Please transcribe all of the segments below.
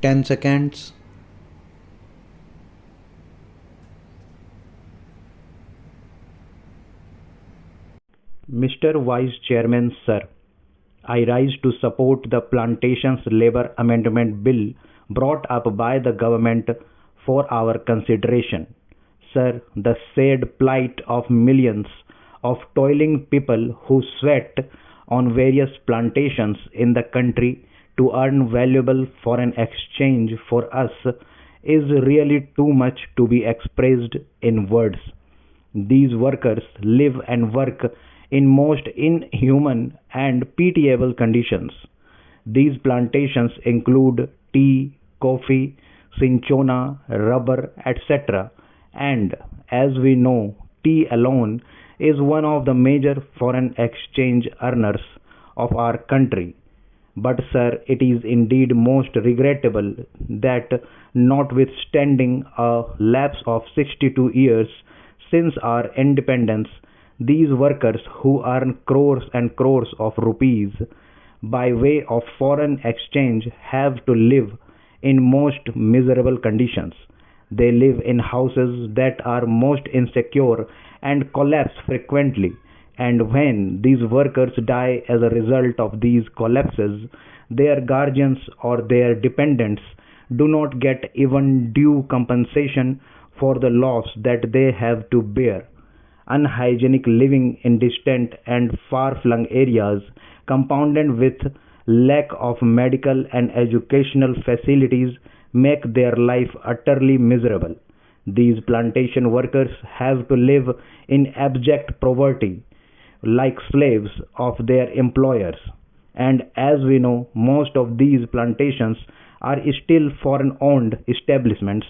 10 seconds. Mr. Vice Chairman, sir, I rise to support the Plantations Labor Amendment Bill brought up by the government for our consideration. Sir, the sad plight of millions of toiling people who sweat on various plantations in the country to earn valuable foreign exchange for us is really too much to be expressed in words. These workers live and work in most inhuman and pitiable conditions. These plantations include tea, coffee, cinchona, rubber, etc. And as we know, tea alone is one of the major foreign exchange earners of our country. But, sir, it is indeed most regrettable that, notwithstanding a lapse of 62 years since our independence, these workers who earn crores and crores of rupees by way of foreign exchange have to live in most miserable conditions. They live in houses that are most insecure and collapse frequently, and when these workers die as a result of these collapses, their guardians or their dependents do not get even due compensation for the loss that they have to bear. Unhygienic living in distant and far-flung areas, compounded with lack of medical and educational facilities, make their life utterly miserable. These plantation workers have to live in abject poverty, like slaves of their employers. And as we know, most of these plantations are still foreign owned establishments,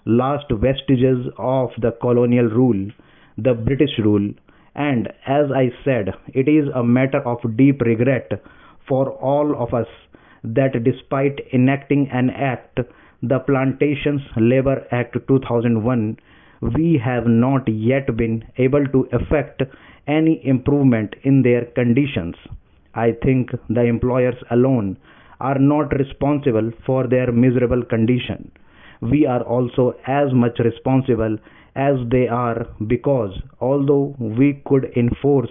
last vestiges of the colonial rule, the British rule, and as I said, it is a matter of deep regret for all of us that despite enacting an act, the Plantations Labor Act 2001, we have not yet been able to effect any improvement in their conditions. I think the employers alone are not responsible for their miserable condition. We are also as much responsible as they are, because although we could enforce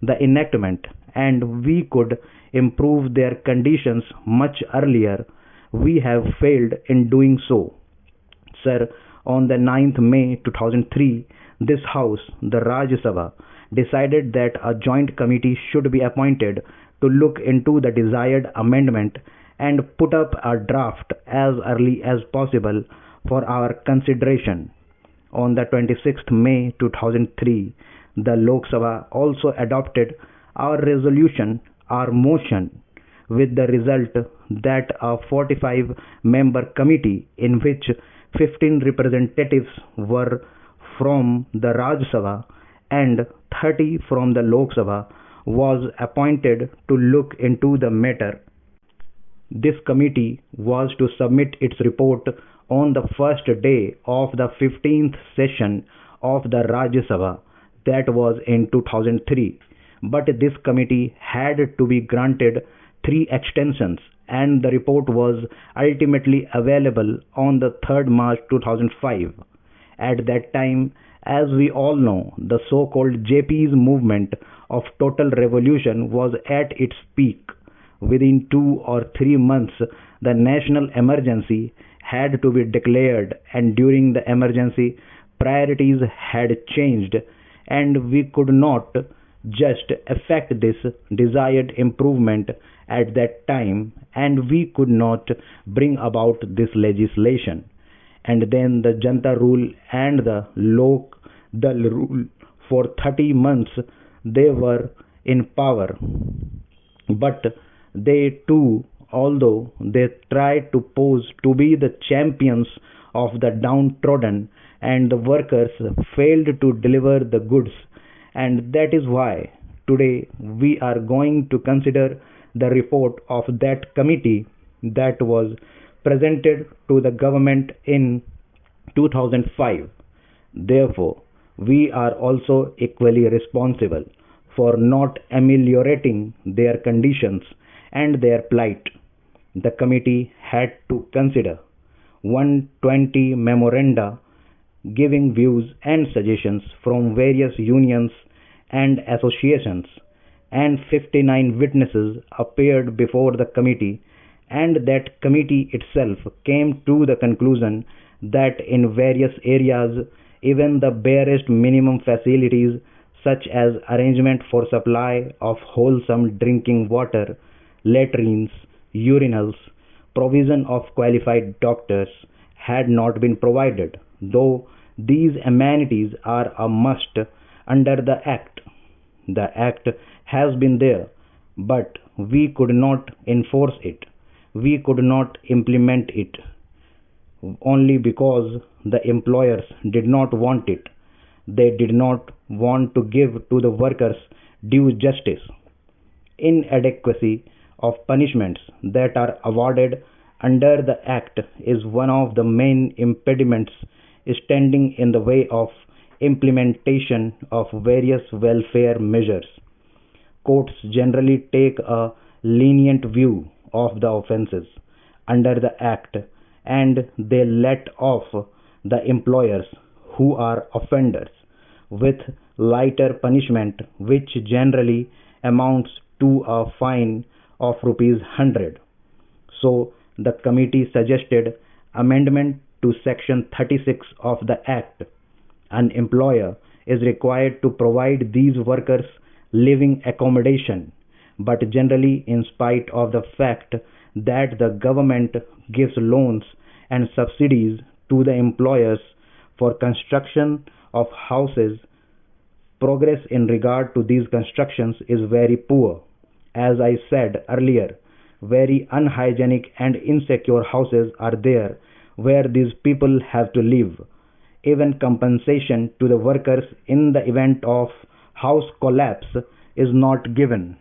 the enactment and we could improve their conditions much earlier, we have failed in doing so. Sir, on the 9th May 2003, this House, the Rajya Sabha, decided that a joint committee should be appointed to look into the desired amendment and put up a draft as early as possible for our consideration. On the 26th May 2003, the Lok Sabha also adopted our resolution, our motion, with the result that a 45-member committee in which 15 representatives were from the Rajya Sabha and 30 from the Lok Sabha was appointed to look into the matter. This committee was to submit its report on the first day of the 15th session of the Rajya Sabha, that was in 2003. But this committee had to be granted 3 extensions, and the report was ultimately available on the 3rd March 2005. At that time, as we all know, the so-called JP's movement of total revolution was at its peak. Within 2 or 3 months, the national emergency had to be declared, and during the emergency, priorities had changed, and we could not just effect this desired improvement at that time, and we could not bring about this legislation. And then the Janta rule and the Lok Dal rule for 30 months they were in power. But they too, although they tried to pose to be the champions of the downtrodden, and the workers failed to deliver the goods. And that is why today we are going to consider the report of that committee that was presented to the government in 2005. Therefore, we are also equally responsible for not ameliorating their conditions and their plight. The committee had to consider 120 memoranda giving views and suggestions from various unions and associations, and 59 witnesses appeared before the committee, and that committee itself came to the conclusion that in various areas even the barest minimum facilities such as arrangement for supply of wholesome drinking water, latrines, urinals, provision of qualified doctors had not been provided, though these amenities are a must under the Act. The Act has been there, but we could not enforce it. We could not implement it only because the employers did not want it. They did not want to give to the workers due justice. Inadequacy of punishments that are awarded under the Act is one of the main impediments standing in the way of implementation of various welfare measures. Courts generally take a lenient view of the offences under the Act, and they let off the employers who are offenders with lighter punishment, which generally amounts to a fine of rupees 100. So the committee suggested amendment to section 36 of the Act. An employer is required to provide these workers living accommodation, but generally in spite of the fact that the government gives loans and subsidies to the employers for construction of houses, progress in regard to these constructions is very poor. As I said earlier, very unhygienic and insecure houses are there where these people have to live. Even compensation to the workers in the event of house collapse is not given.